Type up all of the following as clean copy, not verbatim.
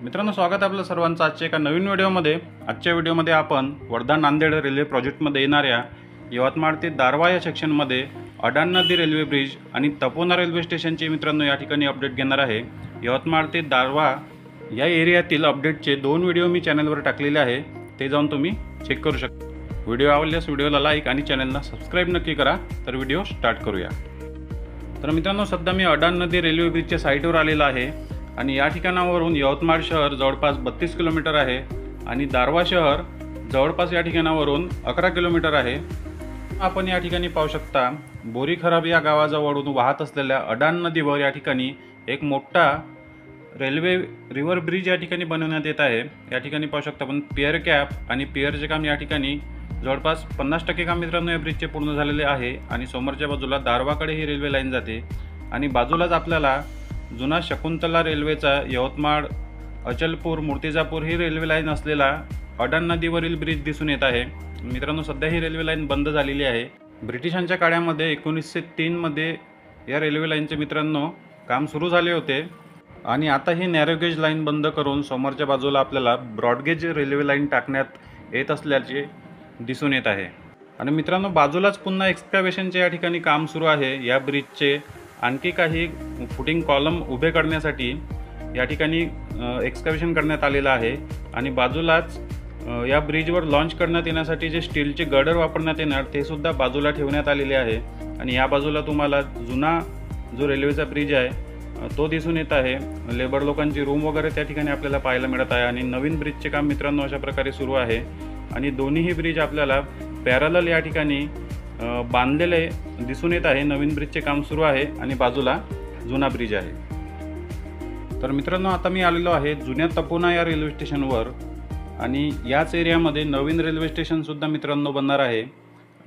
मित्रांनो, स्वागत आहे आपलं सर्वांचं आजच्या एका नवीन व्हिडिओमध्ये। आजच्या व्हिडिओमध्ये आपण वर्धा नांदेड रेल्वे प्रोजेक्टमध्ये येणाऱ्या यवतमाळ ते दारव्हा या सेक्शनमध्ये अडाण नदी रेल्वे ब्रिज आणि तपोना रेल्वे स्टेशनचे मित्रांनो या ठिकाणी अपडेट घेणार आहे। यवतमाळ ते दारव्हा या एरियातील अपडेटचे 2 व्हिडिओ मी चॅनलवर टाकलेले आहे, ते जाऊन तुम्ही चेक करू शकता। व्हिडिओ आवडल्यास व्हिडिओला लाईक आणि चॅनलला सबस्क्राइब नक्की करा। तर व्हिडिओ स्टार्ट करूया। तर मित्रांनो, सध्या मी अडाण नदी रेल्वे ब्रिजच्या साईटवर आलेला आहे आणि या ठिकाणावरून यवतमाळ शहर जवळपास 32 किलोमीटर आहे आणि दारव्हा शहर जवळपास या ठिकाणावरून 11 किलोमीटर आहे। आपण या ठिकाणी पाहू शकता, बोरी खराब या गावाजवळून वाहत असलेल्या अडाण नदीवर या ठिकाणी एक मोठा रेल्वे रिव्हर ब्रिज या ठिकाणी बनवण्यात येत आहे। या ठिकाणी पाहू शकता आपण पियर कॅप आणि पियरचे काम या ठिकाणी जवळपास 50% काम मित्रांनो या ब्रिजचे पूर्ण झालेले आहे आणि समोरच्या बाजूला दारव्हाकडे ही रेल्वे लाईन जाते आणि बाजूलाच आपल्याला जुना शकुंतला रेल्वेचा यवतमाळ अचलपूर मूर्तिजापूर ही रेल्वे लाईन असलेला अडाण नदीवरील ब्रिज दिसून येत आहे। मित्रांनो, सध्या ही रेल्वे लाईन बंद झालेली आहे। ब्रिटिशांच्या काळामध्ये 1903 मध्ये या रेल्वे लाईनचे मित्रांनो काम सुरू झाले होते आणि आता ही नॅरो गेज लाईन बंद करून समोरच्या बाजूला आपल्याला ब्रॉडगेज रेल्वे लाईन टाकण्यात येत असल्याचे दिसून येत आहे। आणि मित्रांनो, बाजूलाच पुन्हा एक्सकॅव्हेशनचे या ठिकाणी काम सुरू आहे। या ब्रिजचे आणखी काही फुटिंग कॉलम उभे करण्यासाठी या ठिकाणी एक्सकॅव्हेशन करण्यात आलेलं आहे आणि बाजूलाच या ब्रिजवर लॉन्च करण्यात येण्यासाठी जे स्टीलचे गर्डर वापरण्यात येणार ते सुद्धा बाजूला ठेवण्यात आलेले आहे। आणि या बाजूला तुम्हाला जुना जो रेल्वेचा ब्रिज आहे तो दिसून येत आहे। लेबर लोकांची रूम वगैरे त्या ठिकाणी आपल्याला पाहायला मिळत आहे आणि नवीन ब्रिजचे काम मित्रांनो अशा प्रकारे सुरू आहे आणि दोन्हीही ब्रिज आपल्याला पॅरलल या ठिकाणी बांधलेले दिसून येत आहे। नवीन ब्रिजचे काम सुरू आहे आणि बाजूला जुना ब्रिज आहे। तर मित्रांनो, आता मी आलेलो आहे जुन्या तपोना या रेल्वे स्टेशनवर आणि याच एरियामध्ये नवीन रेल्वे स्टेशन सुद्धा मित्रांनो बनणार आहे।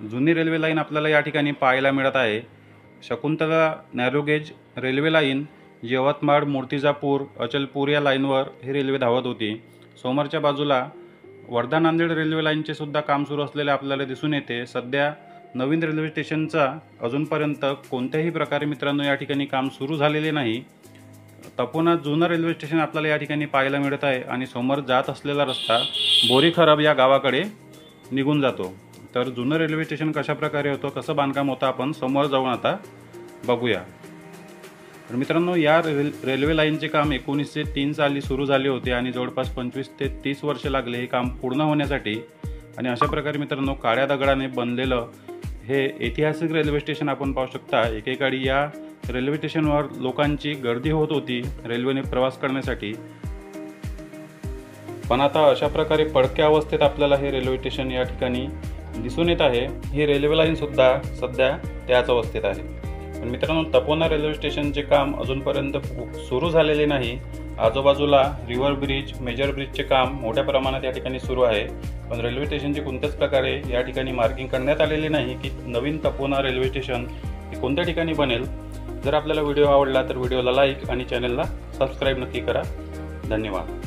जुनी रेल्वे लाईन आपल्याला या ठिकाणी पाहायला मिळत आहे। Shakuntala narrow gauge railway line Yavatmal Murtizapur Achalpur या लाईनवर ही रेल्वे धावत होती। समोरच्या बाजूला वर्धा नांदेड रेल्वे लाईनचे सुद्धा काम सुरू असलेले आपल्याला दिसून येते। सध्या नवीन रेल्वे स्टेशनचा अजूनपर्यंत कोणत्याही प्रकारे मित्रांनो या ठिकाणी काम सुरू झालेले नाही। तपोना जुनं रेल्वे स्टेशन आपल्याला या ठिकाणी पाहायला मिळत आहे आणि समोर जात असलेला रस्ता बोरी खराब या गावाकडे निघून जातो। तर जुनं रेल्वे स्टेशन कशा प्रकारे होतं, कसं बांधकाम होतं, आपण समोर जाऊन आता बघूया। तर मित्रांनो, या रेल्वे लाईनचे काम 1903 साली सुरू झाले होते आणि जवळपास 25 ते 30 वर्षे लागले हे काम पूर्ण होण्यासाठी। आणि अशा प्रकारे मित्रांनो काळ्या दगडाने बनलेलं हे ऐतिहासिक रेल्वे स्टेशन आपण पाहू शकता। एकेकाळी या रेल्वे स्टेशनवर लोकांची गर्दी होत होती रेल्वेने प्रवास करण्यासाठी, पण आता अशा प्रकारे पडक्या अवस्थेत आपल्याला हे रेल्वे स्टेशन या ठिकाणी दिसून येत आहे। ही रेल्वे लाईन सुद्धा सध्या त्याच अवस्थेत आहे। पण मित्रांनो, तपोना रेल्वे स्टेशनचे काम अजूनपर्यंत सुरू झालेले नाही। आजूबाजूला रिव्हर ब्रिज, मेजर ब्रिजचे काम मोठ्या प्रमाणात या ठिकाणी सुरू आहे, पण रेल्वे स्टेशनचे कोणत्याच प्रकारे या ठिकाणी मार्किंग करण्यात आलेले नाही की नवीन तपोना रेल्वे स्टेशन हे कोणत्या ठिकाणी बनेल। जर आपल्याला व्हिडिओ आवडला तर व्हिडिओला लाईक आणि चॅनलला सबस्क्राईब नक्की करा। धन्यवाद।